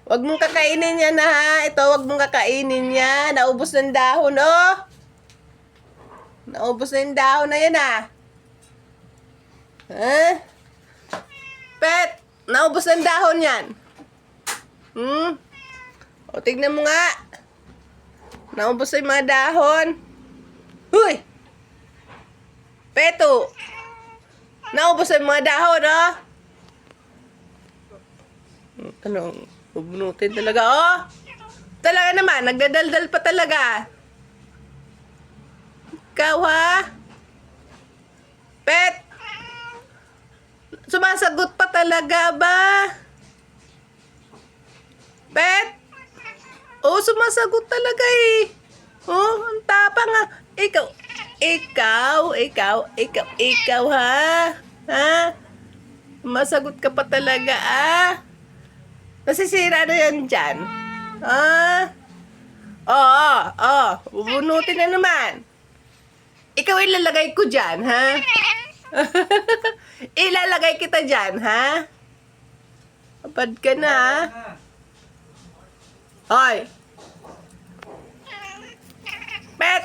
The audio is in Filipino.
Wag mong kakainin yan ha. Ito, wag mong kakainin yan. Naubos ng dahon, oh. Naubos na yung dahon na yan, ah. Ha? Pet, naubos ng dahon yan. O, tignan mo nga. Naubos na yung mga dahon. Huy! Peto! Naubos na yung mga dahon, oh. Ano? Bubunutin talaga, oh. Talaga naman, nagdadaldal pa talaga. Ikaw, ha? Pet! Sumasagot pa talaga ba? Pet! Oh, sumasagot talaga eh. Oh, ang tapang nga. Ikaw, ha? Ha? Sumasagot ka pa talaga, ah. Nasisira na yan dyan. Ah? Oo. Bubunutin na naman. Ikaw ilalagay ko dyan, ha? Ilalagay kita dyan, ha? Kapad ka na, ha? Hoy! Pet!